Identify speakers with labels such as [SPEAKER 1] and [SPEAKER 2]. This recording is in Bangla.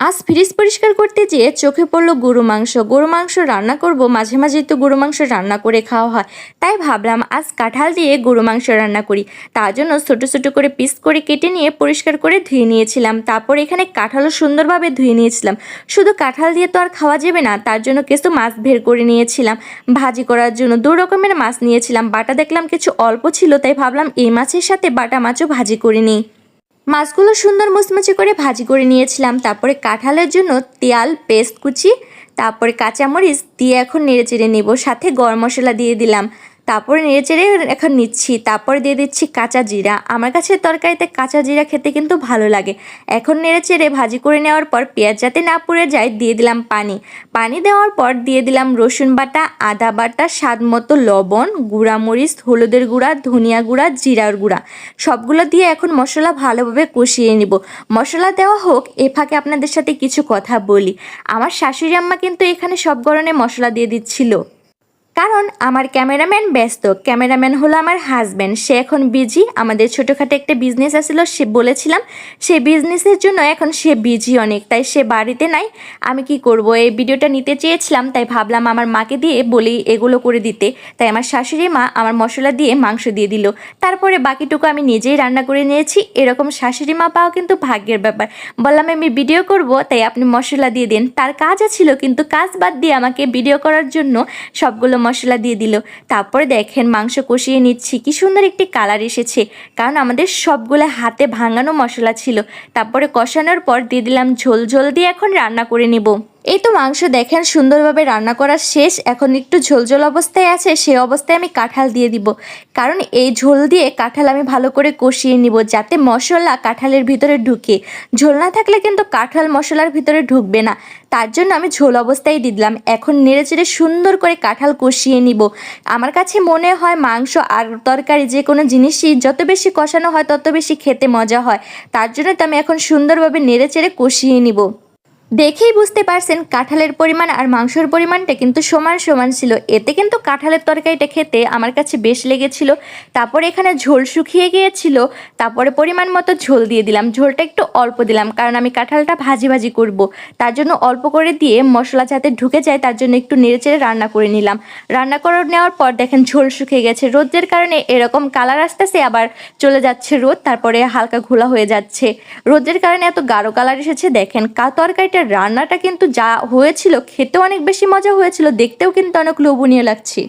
[SPEAKER 1] আজ ফ্রিজ পরিষ্কার করতে যেয়ে চোখে পড়লো গরু মাংস। গরু মাংস রান্না করব, মাঝে মাঝেই তো গরু মাংস রান্না করে খাওয়া হয়। তাই ভাবলাম আজ কাঁঠাল দিয়ে গরু মাংস রান্না করি। তার জন্য ছোটো ছোটো করে পিস করে কেটে নিয়ে পরিষ্কার করে ধুয়ে নিয়েছিলাম। তারপর এখানে কাঁঠালও সুন্দরভাবে ধুয়ে নিয়েছিলাম। শুধু কাঁঠাল দিয়ে তো আর খাওয়া যাবে না, তার জন্য কিছু মাছ বের করে নিয়েছিলাম ভাজি করার জন্য। দু রকমের মাছ নিয়েছিলাম। বাটা দেখলাম কিছু অল্প ছিল, তাই ভাবলাম এই মাছের সাথে বাটা মাছও ভাজি করে নিই। মাছগুলো সুন্দর মুচমুচে করে ভাজি করে নিয়েছিলাম। তারপরে কাঁঠালের জন্য তেল, পেস্ট কুচি, তারপরে কাঁচামরিচ দিয়ে এখন নেড়েচেড়ে নেব। সাথে গরম মশলা দিয়ে দিলাম। তারপরে নেড়েচেড়ে এখন নিচ্ছি। তারপরে দিয়ে দিচ্ছি কাঁচা জিরা। আমার কাছে তরকারিতে কাঁচা জিরা খেতে কিন্তু ভালো লাগে। এখন নেড়েচেড়ে ভাজি করে নেওয়ার পর পেঁয়াজ যাতে না পুড়ে যায় দিয়ে দিলাম পানি। পানি দেওয়ার পর দিয়ে দিলাম রসুন বাটা, আদা বাটা, স্বাদ মতো লবণ, গুঁড়া মরিচ, হলুদের গুঁড়া, ধনিয়া গুঁড়া, জিরার গুঁড়া, সবগুলো দিয়ে এখন মশলা ভালোভাবে কষিয়ে নিব। মশলা দেওয়া হোক, এ ফাঁকে আপনাদের সাথে কিছু কথা বলি। আমার শাশুড়ি আম্মা কিন্তু এখানে সব ধরনের মশলা দিয়ে দিচ্ছিল, কারণ আমার ক্যামেরাম্যান ব্যস্ত। ক্যামেরাম্যান হলো আমার হাজব্যান্ড, সে এখন বিজি। আমাদের ছোটোখাটো একটা বিজনেস আসছিল, সে বলেছিলাম, সেই বিজনেসের জন্য এখন সে বিজি অনেক, তাই সে বাড়িতে নাই। আমি কি করব, এই ভিডিওটা নিতে চেয়েছিলাম, তাই ভাবলাম আমার মাকে দিয়ে বলি এগুলো করে দিতে। তাই আমার শাশুড়ি মা আমার মশলা দিয়ে মাংস দিয়ে দিল। তারপরে বাকিটুকু আমি নিজেই রান্না করে নিয়েছি। এরকম শাশুড়ি মা পাওয়া কিন্তু ভাগ্যের ব্যাপার। বললাম আমি ভিডিও করব, তাই আপনি মশলা দিয়ে দিন। তার কাজও ছিল, কিন্তু কাজ বাদ দিয়ে আমাকে ভিডিও করার জন্য সবগুলো মশলা দিয়ে দিল। তারপরে দেখেন মাংস কষিয়ে নিচ্ছি, কি সুন্দর একটি কালার এসেছে, কারণ আমাদের সবগুলো হাতে ভাঙানো মশলা ছিল। তারপরে কষানোর পর দিয়ে দিলাম ঝোল। ঝোল দিয়ে এখন রান্না করে নেব। এই তো মাংস দেখেন সুন্দরভাবে রান্না করা শেষ। এখন একটু ঝোল অবস্থায় আছে, সেই অবস্থায় আমি কাঁঠাল দিয়ে দিব, কারণ এই ঝোল দিয়ে কাঁঠাল আমি ভালো করে কষিয়ে নিব, যাতে মশলা কাঁঠালের ভিতরে ঢুকে। ঝোল না থাকলে কিন্তু কাঁঠাল মশলার ভিতরে ঢুকবে না, তার জন্য আমি ঝোল অবস্থায় দিয়ে দিলাম। এখন নেড়েচেড়ে সুন্দর করে কাঁঠাল কষিয়ে নিব। আমার কাছে মনে হয় মাংস আর তরকারি যে কোনো জিনিসই যত বেশি কষানো হয় তত বেশি খেতে মজা হয়। তার জন্য তো আমি এখন সুন্দরভাবে নেড়েচেড়ে কষিয়ে নিব। দেখেই বুঝতে পারছেন কাঁঠালের পরিমাণ আর মাংসের পরিমাণটা কিন্তু সমান সমান ছিল। এতে কিন্তু কাঁঠালের তরকারিটা খেতে আমার কাছে বেশ লেগেছিল। তারপরে এখানে ঝোল শুকিয়ে গিয়েছিল, তারপরে পরিমাণ মতো ঝোল দিয়ে দিলাম। ঝোলটা একটু অল্প দিলাম, কারণ আমি কাঁঠালটা ভাজি ভাজি করব, তার জন্য অল্প করে দিয়ে মশলা যাতে ঢুকে যায় তার জন্য একটু নেড়েচেড়ে রান্না করে নিলাম। রান্না করে নেওয়ার পর দেখেন ঝোল শুকিয়ে গেছে। রোদের কারণে এরকম কালার আসতেছে, আবার চলে যাচ্ছে রোদ, তারপরে হালকা ঘোলা হয়ে যাচ্ছে। রোদের কারণে এত গাঢ় কালার এসেছে। দেখেন তরকারিটা রান্নাটা কিন্তু যা হয়েছিল খেতেও অনেক বেশি মজা হয়েছিল, দেখতেও কিন্তু অনেক লোভনীয় লাগছে।